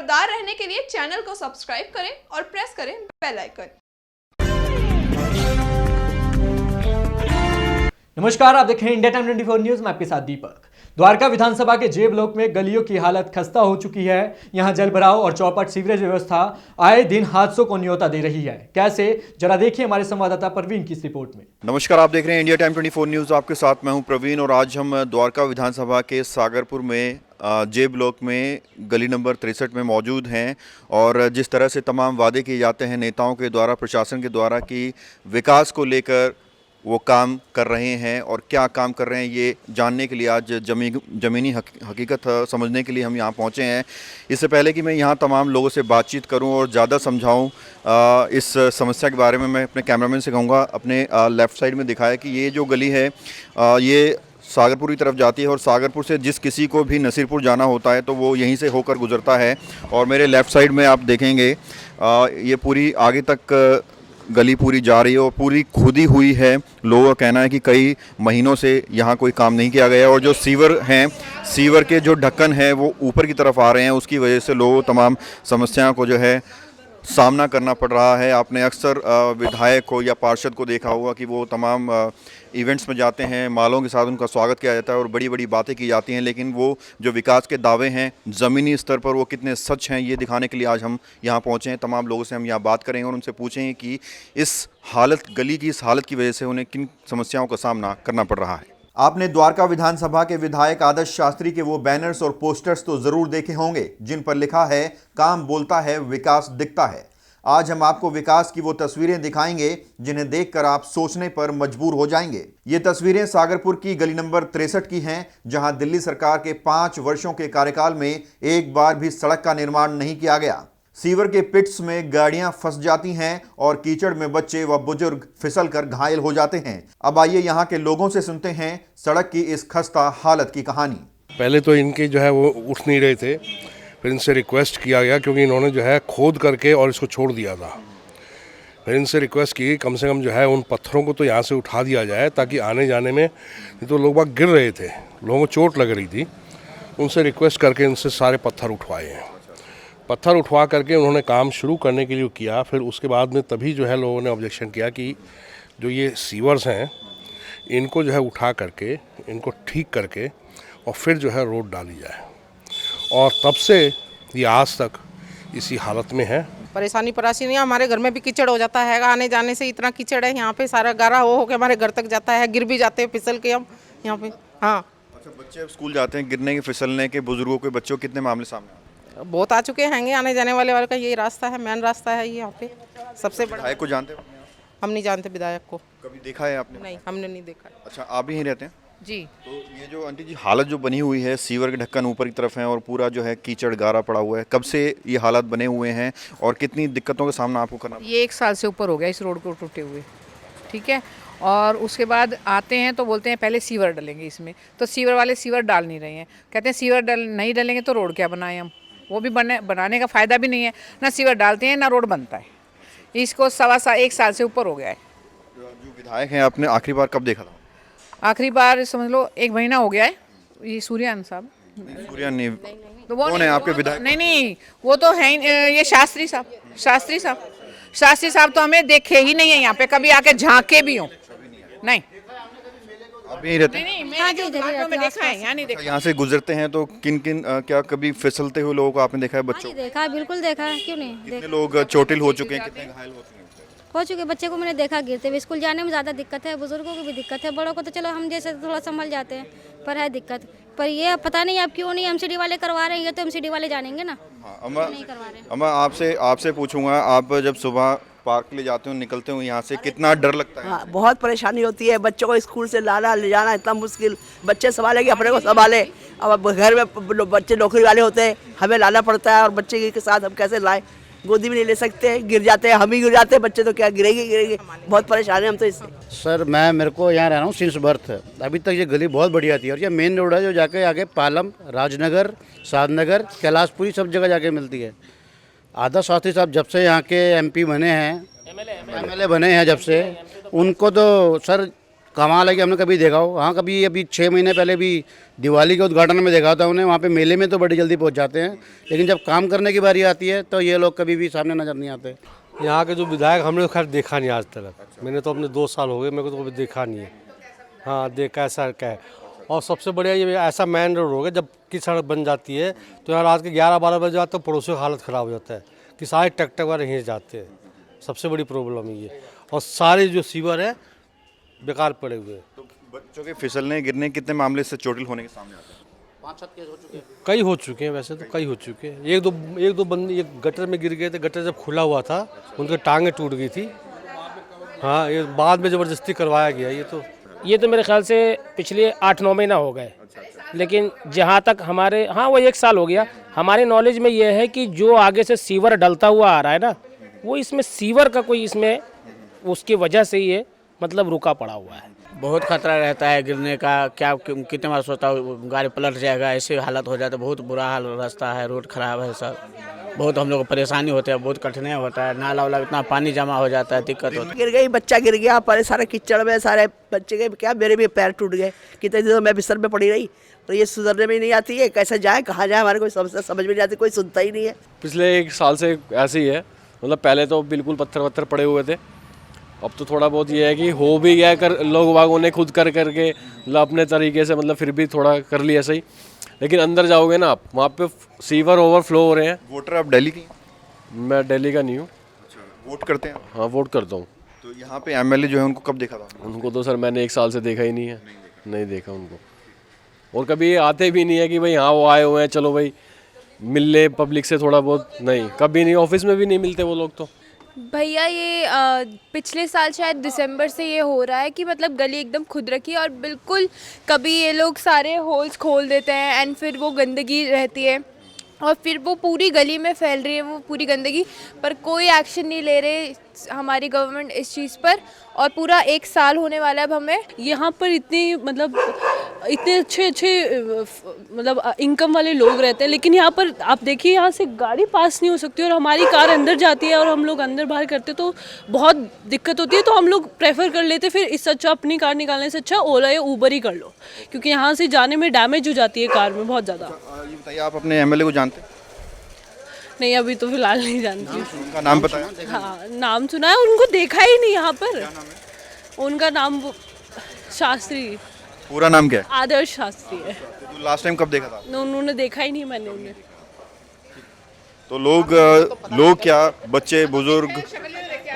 खबरदार रहने के लिए चैनल को सब्सक्राइब करें और प्रेस करें बेल आइकन। नमस्कार, आप देख रहे हैं इंडिया टाइम 24 न्यूज में आपके साथ दीपक। द्वारका विधानसभा के जे ब्लॉक में गलियों की हालत खस्ता हो चुकी है। यहां जल भराव और चौपट सीवरेज व्यवस्था आए दिन हादसों को न्योता दे रही है। कैसे, जरा देखिए हमारे संवाददाता प्रवीण की इस रिपोर्ट में। नमस्कार, आप देख रहे हैं इंडिया टाइम 24 न्यूज, आपके साथ मैं हूं प्रवीण और आज हम द्वारका विधानसभा के सागरपुर में जे ब्लॉक में गली नंबर 63 में मौजूद हैं और जिस तरह से तमाम वादे किए जाते हैं नेताओं के द्वारा, प्रशासन के द्वारा कि विकास को लेकर वो काम कर रहे हैं और क्या काम कर रहे हैं ये जानने के लिए आज ज़मीनी हकीकत समझने के लिए हम यहाँ पहुँचे हैं। इससे पहले कि मैं यहाँ तमाम लोगों से बातचीत करूँ और ज़्यादा समझाऊँ इस समस्या के बारे में, मैं अपने कैमरामैन से कहूँगा अपने लेफ़्ट साइड में दिखाया कि ये जो गली है ये सागरपुर की तरफ जाती है और सागरपुर से जिस किसी को भी नसीरपुर जाना होता है तो वो यहीं से होकर गुजरता है। और मेरे लेफ़्ट साइड में आप देखेंगे ये पूरी आगे तक गली पूरी जा रही है और पूरी खुदी हुई है। लोगों का कहना है कि कई महीनों से यहाँ कोई काम नहीं किया गया और जो सीवर हैं, सीवर के जो ढक्कन है वो ऊपर की तरफ आ रहे हैं, उसकी वजह से लोगों तमाम समस्याओं को जो है सामना करना पड़ रहा है। आपने अक्सर विधायक को या पार्षद को देखा होगा कि वो तमाम इवेंट्स में जाते हैं, मालों के साथ उनका स्वागत किया जाता है और बड़ी बड़ी बातें की जाती हैं, लेकिन वो जो विकास के दावे हैं ज़मीनी स्तर पर वो कितने सच हैं ये दिखाने के लिए आज हम यहाँ पहुँचे हैं। तमाम लोगों से हम यहाँ बात करेंगे और उनसे पूछेंगे कि इस हालत, गली की इस हालत की वजह से उन्हें किन समस्याओं का सामना करना पड़ रहा है। आपने द्वारका विधानसभा के विधायक आदर्श शास्त्री के वो बैनर्स और पोस्टर्स तो जरूर देखे होंगे जिन पर लिखा है काम बोलता है, विकास दिखता है। आज हम आपको विकास की वो तस्वीरें दिखाएंगे जिन्हें देखकर आप सोचने पर मजबूर हो जाएंगे। ये तस्वीरें सागरपुर की गली नंबर 63 की हैं, जहां दिल्ली सरकार के 5 वर्षों के कार्यकाल में एक बार भी सड़क का निर्माण नहीं किया गया। सीवर के पिट्स में गाड़ियां फंस जाती हैं और कीचड़ में बच्चे व बुजुर्ग फिसल कर घायल हो जाते हैं। अब आइए यहाँ के लोगों से सुनते हैं सड़क की इस खस्ता हालत की कहानी। पहले तो इनके जो है वो उठ नहीं रहे थे, फिर इनसे रिक्वेस्ट किया गया क्योंकि इन्होंने जो है खोद करके और इसको छोड़ दिया था। फिर इनसे रिक्वेस्ट की कम से कम जो है उन पत्थरों को तो यहाँ से उठा दिया जाए ताकि आने जाने में, नहीं तो लोग बाग गिर रहे थे, लोगों को चोट लग रही थी। उनसे रिक्वेस्ट करके इनसे सारे पत्थर उठवाए हैं। पत्थर उठवा करके उन्होंने काम शुरू करने के लिए किया। फिर उसके बाद में तभी जो है लोगों ने ऑब्जेक्शन किया कि जो ये सीवर्स हैं इनको जो है उठा करके, इनको ठीक करके और फिर जो है रोड डाली जाए। और तब से ये आज तक इसी हालत में है। परेशानी नहीं, हमारे घर में भी कीचड़ हो जाता है, आने जाने से इतना कीचड़ है यहाँ पे, सारा गारा हो के हमारे घर तक जाता है, गिर भी जाते हैं फिसल के हम यहाँ पे। हाँ, अच्छा, बच्चे स्कूल जाते हैं, गिरने के, फिसलने के, बुजुर्गों के, बच्चों कितने मामले सामने बहुत आ चुके हैं। आने जाने वाले का यही रास्ता है, मेन रास्ता है ये यहाँ पे सबसे बड़ा। विधायक को जानते हो? हम नहीं जानते विधायक को। कभी देखा है आपने? नहीं, हमने नहीं देखा। अच्छा, आप भी यहीं रहते हैं? जी। तो ये जो आंटी जी हालत जो बनी हुई है, सीवर के ढक्कन ऊपर की तरफ है और पूरा जो है कीचड़ गारा पड़ा हुआ है, कब से ये हालात बने हुए हैं और कितनी दिक्कतों का सामना आपको करना? ये 1 साल से ऊपर हो गया इस रोड को टूटे हुए, ठीक है। और उसके बाद आते हैं तो बोलते हैं पहले सीवर डालेंगे इसमें, तो सीवर वाले सीवर डाल नहीं रहे हैं। कहते हैं सीवर नहीं डालेंगे तो रोड क्या बनाएं हम, वो भी बनाने का फ़ायदा भी नहीं है, ना सीवर डालते हैं ना रोड बनता है। इसको 1 साल से ऊपर हो गया है। जो विधायक हैं आपने आखिरी बार कब देखा था? आखिरी बार समझ लो 1 महीना हो गया है। ये सूर्यान साहब, सूर्यान नहीं, तो वो कौन है आपके विधायक? नहीं, वो तो है ये शास्त्री साहब तो हमें देखे ही नहीं है यहाँ पे, कभी आके झांके भी हो नहीं। आप यहीं रहते हैं? नहीं, मैं देखा है, यहाँ नहीं देखा। यहाँ से गुजरते हैं तो किन क्या कभी फिसलते हुए लोगों को आपने देखा है? बच्चों देखा है, बिल्कुल देखा है, क्यों नहीं। कितने लोग चोटिल हो चुके हैं, कितने घायल हो चुके बच्चे को मैंने देखा गिरते हुए। स्कूल जाने में ज़्यादा दिक्कत है, बुजुर्गों को भी दिक्कत है, बड़ों को तो चलो हम जैसे थोड़ा संभल जाते हैं, पर है दिक्कत। पर ये पता नहीं अब क्यों नहीं एमसीडी वाले करवा रहे हैं, ये तो एमसीडी वाले जानेंगे ना। नहीं करवा रहे। अम्मा आपसे पूछूंगा, आप जब सुबह पार्क के लिए जाते हो, निकलते हो यहाँ से, कितना डर लगता है? हाँ, बहुत परेशानी होती है। बच्चों को स्कूल से लाना ले जाना इतना मुश्किल, बच्चे संभालेंगे अपने को संभाले। अब घर में बच्चे नौकरी वाले होते हैं, हमें लाना पड़ता है और बच्चे के साथ हम कैसे लाए, गोदी में नहीं ले सकते, गिर जाते हैं, हम ही गिर जाते हैं, बच्चे तो क्या गिरेंगे। बहुत परेशान है हम तो इससे। सर मेरे को यहाँ रह रहा हूँ सिंस बर्थ। अभी तक ये गली बहुत बढ़िया थी और ये मेन रोड है जो जाके आगे पालम, राजनगर, साधनगर, कैलाशपुरी सब जगह जाके मिलती है। आदर्श शास्त्री साहब जब से यहाँ के एमपी बने हैं, एमएलए बने हैं, जब से उनको तो सर कमाल है कि हमने कभी देखा हो। हाँ, कभी अभी 6 महीने पहले भी दिवाली के उद्घाटन में देखा था उन्हें, वहाँ पे मेले में तो बड़ी जल्दी पहुँच जाते हैं, लेकिन जब काम करने की बारी आती है तो ये लोग कभी भी सामने नज़र नहीं आते। यहाँ के जो विधायक हमने खैर देखा नहीं आज तक। मैंने तो अपने 2 साल हो गए, मेरे को तो कभी देखा नहीं है। हाँ, देखा ऐसा क्या है। और सबसे बढ़िया ये ऐसा मेन रोड हो गया, जब की सड़क बन जाती है तो यहाँ रात के 11-12 बजे जाते तो पड़ोसियों की हालत ख़राब हो जाता है कि सारे ट्रैक्टर वाले यहीं जाते हैं। सबसे बड़ी प्रॉब्लम है ये। और सारे जो सीवर है बेकार पड़े हुए हैं। तो बच्चों के फिसलने गिरने कितने मामले से चोटिल होने के सामने आते हैं? 5-7 केस हो चुके हैं। कई हो चुके हैं, वैसे तो कई हो चुके हैं। एक दो बंदे एक गटर में गिर गए थे। गटर जब खुला हुआ था उनकी टांगें टूट गई थी। हाँ, ये बाद में ज़बरदस्ती करवाया गया। ये तो मेरे ख्याल से पिछले 8-9 महीना हो गए, लेकिन जहाँ तक हमारे, हाँ वो 1 साल हो गया, हमारे नॉलेज में ये है कि जो आगे से सीवर डलता हुआ आ रहा है ना, वो इसमें सीवर का कोई इसमें उसकी वजह से ये मतलब रुका पड़ा हुआ है। बहुत खतरा रहता है गिरने का। क्या कितने बार सोचता हूँ गाड़ी पलट जाएगा, ऐसे हालत हो जाता है। बहुत बुरा हाल, रास्ता है, रोड खराब है सर। बहुत हम लोग को परेशानी होती है, बहुत कठिनाई होता है। नाला वाला इतना पानी जमा हो जाता है, दिक्कत होती है। गिर गई, बच्चा गिर गया, पर सारे कीचड़ में सारे बच्चे के क्या, मेरे भी पैर टूट गए। कितने दिनों मैं बिस्तर में पड़ी रही, तो ये सुधरने में नहीं आती है। कैसे जाए, कहाँ जाए, हमारे कोई समझ में नहीं आती, कोई सुनता ही नहीं है। पिछले 1 साल से ऐसे ही है। मतलब पहले तो बिल्कुल पत्थर पड़े हुए थे, अब तो थोड़ा बहुत ये है कि हो भी गया, कर लोग बागों ने खुद करके मतलब अपने तरीके से, मतलब फिर भी थोड़ा कर लिया सही। लेकिन अंदर जाओगे ना आप, वहाँ पे सीवर ओवरफ्लो हो रहे हैं। वोटर आप दिल्ली की? मैं दिल्ली का नहीं हूँ। वोट करते हैं? हाँ, वोट करता हूँ। तो यहाँ पे एमएलए जो है उनको कब देखा था? उनको तो सर मैंने 1 साल से देखा ही नहीं है। नहीं देखा उनको। और कभी ये आते भी नहीं है कि भाई हाँ वो आए हुए हैं, चलो भाई मिल ले पब्लिक से थोड़ा बहुत। नहीं, कभी नहीं, ऑफिस में भी नहीं मिलते वो लोग। तो भैया ये पिछले साल शायद दिसंबर से ये हो रहा है कि मतलब गली एकदम खुद रखी और बिल्कुल कभी ये लोग सारे होल्स खोल देते हैं एंड फिर वो गंदगी रहती है और फिर वो पूरी गली में फैल रही है वो पूरी गंदगी, पर कोई एक्शन नहीं ले रहे हमारी गवर्नमेंट इस चीज़ पर। और पूरा 1 साल होने वाला है अब हमें। यहाँ पर इतने अच्छे मतलब इनकम वाले लोग रहते हैं, लेकिन यहाँ पर आप देखिए यहाँ से गाड़ी पास नहीं हो सकती और हमारी कार अंदर जाती है और हम लोग अंदर बाहर करते तो बहुत दिक्कत होती है। तो हम लोग प्रेफर कर लेते फिर इससे अच्छा अपनी कार निकालने से अच्छा ओला या ऊबर ही कर लो, क्योंकि यहाँ से जाने में डैमेज हो जाती है कार में बहुत ज़्यादा। ये बताइए, आप अपने एमएलए को जानते हैं? नहीं, अभी तो फिलहाल नहीं जानती। उनका नाम बताया? हाँ, नाम सुना है, उनको देखा ही नहीं यहाँ पर। क्या नाम है? उनका नाम शास्त्री। पूरा नाम क्या है? आदर्श शास्त्री है। तो लास्ट टाइम कब देखा था? उन्होंने देखा ही नहीं, मैंने उन्हें। तो लोग क्या, बच्चे, बुजुर्ग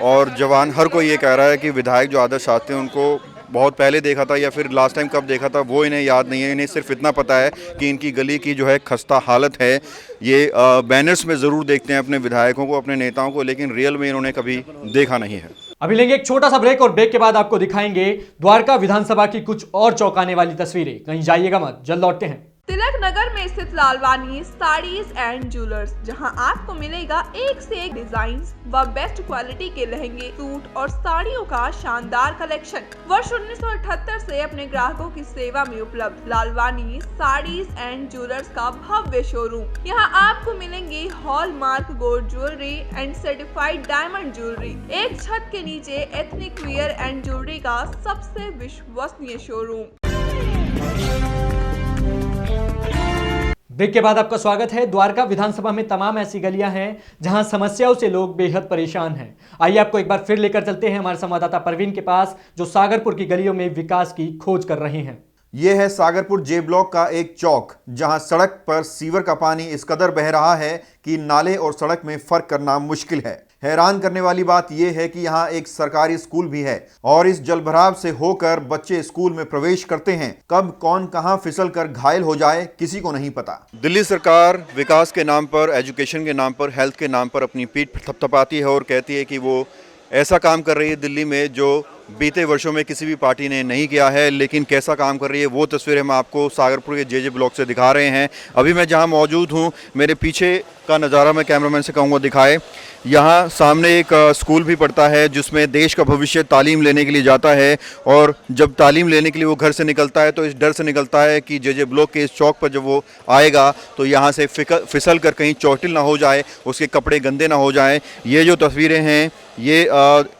और जवान, हर कोई ये कह रहा है कि विधायक जो आदर्श शास्त्री हैं उनको बहुत पहले देखा था या फिर लास्ट टाइम कब देखा था वो इन्हें याद नहीं है। इन्हें सिर्फ इतना पता है कि इनकी गली की जो है खस्ता हालत है। ये बैनर्स में ज़रूर देखते हैं अपने विधायकों को, अपने नेताओं को, लेकिन रियल में इन्होंने कभी देखा नहीं है। अभी लेंगे एक छोटा सा ब्रेक और ब्रेक के बाद आपको दिखाएंगे द्वारका विधानसभा की कुछ और चौंकाने वाली तस्वीरें। कहीं जाइएगा मत, जल्द लौटते हैं। तिलक नगर में स्थित लालवानी साड़ीज एंड ज्वेलर्स, जहां आपको मिलेगा एक से एक डिजाइन व बेस्ट क्वालिटी के लहंगे, सूट और साड़ियों का शानदार कलेक्शन। वर्ष 1978 से अपने ग्राहकों की सेवा में उपलब्ध लालवानी साड़ीज एंड ज्वेलर्स का भव्य शोरूम। यहां आपको मिलेंगे hallmark gold jewellery and certified diamond jewellery. एक छत के नीचे एथनिक वियर एंड ज्वेलरी का सबसे विश्वसनीय शोरूम। ब्रेक के बाद आपका स्वागत है। द्वारका विधानसभा में तमाम ऐसी गलियां हैं जहां समस्याओं से लोग बेहद परेशान हैं। आइए आपको एक बार फिर लेकर चलते हैं हमारे संवाददाता परवीन के पास, जो सागरपुर की गलियों में विकास की खोज कर रहे हैं। ये है सागरपुर जे ब्लॉक का एक चौक, जहां सड़क पर सीवर का पानी इस कदर बह रहा है कि नाले और सड़क में फर्क करना मुश्किल है। हैरान करने वाली बात यह है कि यहाँ एक सरकारी स्कूल भी है और इस जलभराव से होकर बच्चे स्कूल में प्रवेश करते हैं। कब कौन कहां फिसल कर घायल हो जाए किसी को नहीं पता। दिल्ली सरकार विकास के नाम पर, एजुकेशन के नाम पर, हेल्थ के नाम पर अपनी पीठ थपथपाती है और कहती है कि वो ऐसा काम कर रही है दिल्ली में जो बीते वर्षों में किसी भी पार्टी ने नहीं किया है। लेकिन कैसा काम कर रही है वो तस्वीरें हम आपको सागरपुर के जे ब्लॉक से दिखा रहे हैं। अभी मैं जहां मौजूद हूं, मेरे पीछे का नज़ारा मैं कैमरामैन से कहूँगा दिखाए। यहाँ सामने एक स्कूल भी पड़ता है जिसमें देश का भविष्य तालीम लेने के लिए जाता है, और जब तालीम लेने के लिए वो घर से निकलता है तो इस डर से निकलता है कि जे ब्लॉक के इस चौक पर जब वो आएगा तो यहाँ से फिसल कर कहीं चोटिल ना हो जाए, उसके कपड़े गंदे ना हो जाए। ये जो तस्वीरें हैं ये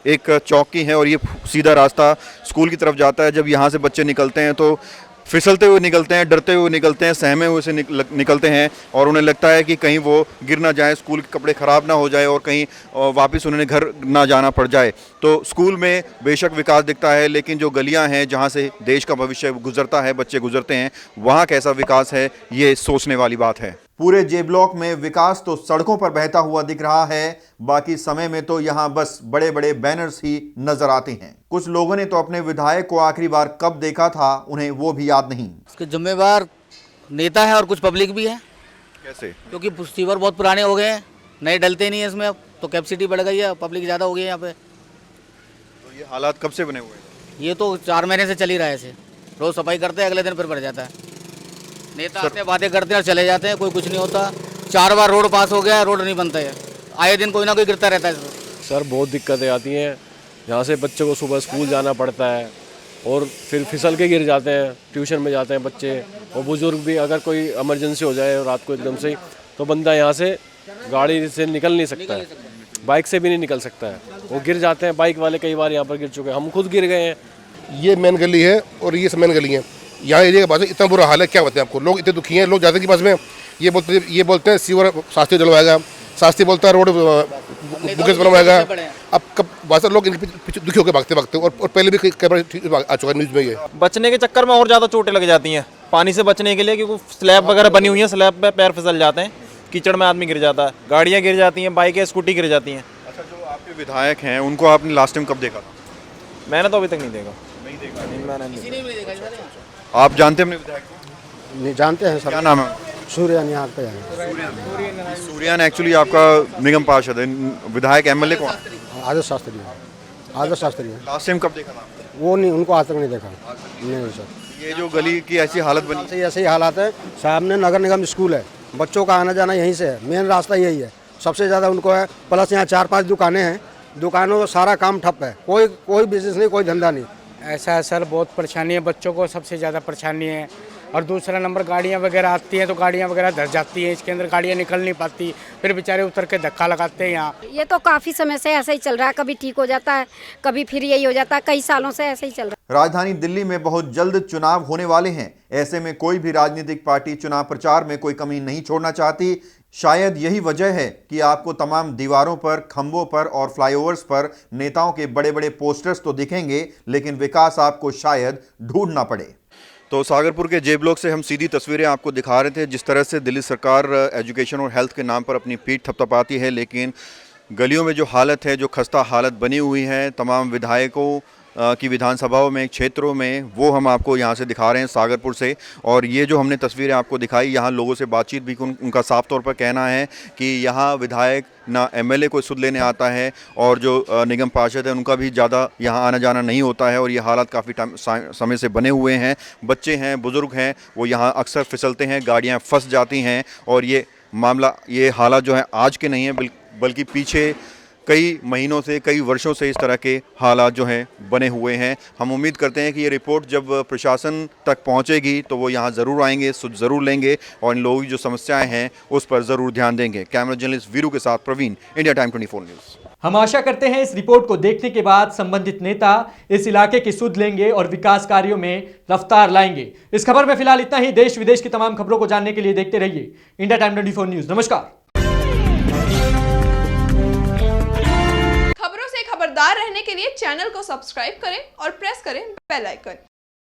एक चौकी है और ये सीधा रास्ता स्कूल की तरफ जाता है। जब यहाँ से बच्चे निकलते हैं तो फिसलते हुए निकलते हैं, डरते हुए निकलते हैं, सहमे हुए से निकलते हैं और उन्हें लगता है कि कहीं वो गिर ना जाए, स्कूल के कपड़े ख़राब ना हो जाए और कहीं वापस उन्हें घर ना जाना पड़ जाए। तो स्कूल में बेशक विकास दिखता है, लेकिन जो गलियां हैं जहां से देश का भविष्य गुजरता है, बच्चे गुजरते हैं, वहां कैसा विकास है, ये सोचने वाली बात है। पूरे जे ब्लॉक में विकास तो सड़कों पर बहता हुआ दिख रहा है, बाकी समय में तो यहाँ बस बड़े बड़े बैनर्स ही नजर आते हैं। कुछ लोगों ने तो अपने विधायक को आखिरी बार कब देखा था, उन्हें वो भी याद नहीं। इसके जिम्मेवार नेता है और कुछ पब्लिक भी है। कैसे? क्योंकि सीवर बहुत पुराने हो गए हैं, नए डलते नहीं है इसमें, अब तो कैपेसिटी बढ़ गई है, पब्लिक ज़्यादा हो गई है यहाँ पे। तो ये हालात कब से बने हुए हैं? ये तो 4 महीने से चल ही रहा है ऐसे। रोज़ सफाई करते हैं, अगले दिन फिर बढ़ जाता है। नेता आते हैं, बातें करते हैं और चले जाते हैं, कोई कुछ नहीं होता। 4 बार रोड पास हो गया, रोड नहीं बनता है, आए दिन कोई ना कोई गिरता रहता है। सर बहुत दिक्कतें आती हैं, यहाँ से बच्चों को सुबह स्कूल जाना पड़ता है और फिर फिसल के गिर जाते हैं, ट्यूशन में जाते हैं बच्चे और बुजुर्ग भी। अगर कोई इमरजेंसी हो जाए रात को एकदम से, तो बंदा यहाँ से गाड़ी से निकल नहीं सकता है, बाइक से भी नहीं निकल सकता है, वो गिर जाते हैं। बाइक वाले कई बार यहाँ पर गिर चुके हैं, हम खुद गिर गए हैं। ये मेन गली है और ये सब मेन गली है। यहाँ एरिया के पास इतना बुरा हाल है, क्या बताएं आपको। लोग इतने दुखी हैं, लोग जाते हैं कि पास में ये बोलते हैं सीवर शास्त्री डलवाएगा, शास्त्री बोलता है रोड बुकेस बनवाएगा। अब कब वास्तव लोग इनके पीछे दुखी होकर भागते और पहले भी कई बार आ चुका है न्यूज़ में। ये बचने के चक्कर में और ज़्यादा चोटें लग जाती हैं पानी से बचने के लिए, क्योंकि स्लैब वगैरह बनी हुई है, स्लैब पे पैर फिसल जाते हैं, कीचड़ में आदमी गिर जाता है, गाड़ियाँ गिर जाती हैं, बाइकें स्कूटी गिर जाती हैं। अच्छा, जो आपके विधायक हैं उनको आपने लास्ट टाइम कब देखा था? मैंने तो अभी तक नहीं देखा। आप जानते हैं अपने विधायक को? नहीं जानते हैं सर। क्या नाम है? सूर्यन यहाँ पे है। सूर्यन एक्चुअली आपका निगम पार्षद है, विधायक एमएलए कौन? आदर्श शास्त्री है। आदर्श शास्त्री है। लास्ट टाइम कब देखा था? वो नहीं, उनको आज तक नहीं देखा। नहीं सर। ये जो गली की ऐसी हालत बनी, ऐसे ही हालात है। सामने नगर निगम स्कूल है, बच्चों का आना जाना यहीं से है, मेन रास्ता यही है, सबसे ज़्यादा उनको है। प्लस यहाँ 4-5 दुकानें हैं, दुकानों का सारा काम ठप है, कोई बिजनेस नहीं, कोई धंधा नहीं। ऐसा है सर, बहुत परेशानी है, बच्चों को सबसे ज़्यादा परेशानी है। और दूसरा नंबर गाड़ियाँ वगैरह आती हैं तो गाड़ियाँ वगैरह धस जाती हैं, इसके अंदर गाड़ियाँ निकल नहीं पाती, फिर बेचारे उतर के धक्का लगाते हैं यहाँ। ये तो काफ़ी समय से ऐसे ही चल रहा है, कभी ठीक हो जाता है, कभी फिर यही हो जाता है, कई सालों से ऐसे ही चल रहा है। राजधानी दिल्ली में बहुत जल्द चुनाव होने वाले हैं। ऐसे में कोई भी राजनीतिक पार्टी चुनाव प्रचार में कोई कमी नहीं छोड़ना चाहती। शायद यही वजह है कि आपको तमाम दीवारों पर, खंभों पर और फ्लाईओवर्स पर नेताओं के बड़े बड़े पोस्टर्स तो दिखेंगे, लेकिन विकास आपको शायद ढूंढना पड़े। तो सागरपुर के जे ब्लॉक से हम सीधी तस्वीरें आपको दिखा रहे थे, जिस तरह से दिल्ली सरकार एजुकेशन और हेल्थ के नाम पर अपनी पीठ थपथपाती है, लेकिन गलियों में जो हालत है, जो खस्ता हालत बनी हुई है तमाम विधायकों की विधानसभाओं में, क्षेत्रों में, वो हम आपको यहाँ से दिखा रहे हैं सागरपुर से। और ये जो हमने तस्वीरें आपको दिखाई, यहाँ लोगों से बातचीत भी उनका साफ तौर पर कहना है कि यहाँ विधायक ना एमएलए को सुध लेने आता है और जो निगम पार्षद है उनका भी ज़्यादा यहाँ आना जाना नहीं होता है। और ये हालात काफ़ी समय से बने हुए हैं। बच्चे हैं, बुज़ुर्ग हैं, वो यहाँ अक्सर फिसलते हैं, गाड़ियाँ फंस जाती हैं। और ये मामला, ये हालात जो है आज के नहीं है, बल्कि पीछे कई महीनों से, कई वर्षों से इस तरह के हालात जो हैं बने हुए हैं। हम उम्मीद करते हैं कि ये रिपोर्ट जब प्रशासन तक पहुंचेगी तो वो यहाँ ज़रूर आएंगे, सुध ज़रूर लेंगे और इन लोगों की जो समस्याएं हैं उस पर ज़रूर ध्यान देंगे। कैमरा जर्नलिस्ट वीरू के साथ प्रवीण, इंडिया टाइम 24 न्यूज़। हम आशा करते हैं इस रिपोर्ट को देखने के बाद संबंधित नेता इस इलाके की सुध लेंगे और विकास कार्यों में रफ्तार लाएंगे। इस खबर में फिलहाल इतना ही। देश विदेश की तमाम खबरों को जानने के लिए देखते रहिए इंडिया टाइम 24 न्यूज़। नमस्कार। खबरों से खबरदार रहने के लिए चैनल को सब्सक्राइब करें और प्रेस करें बेल आइकन।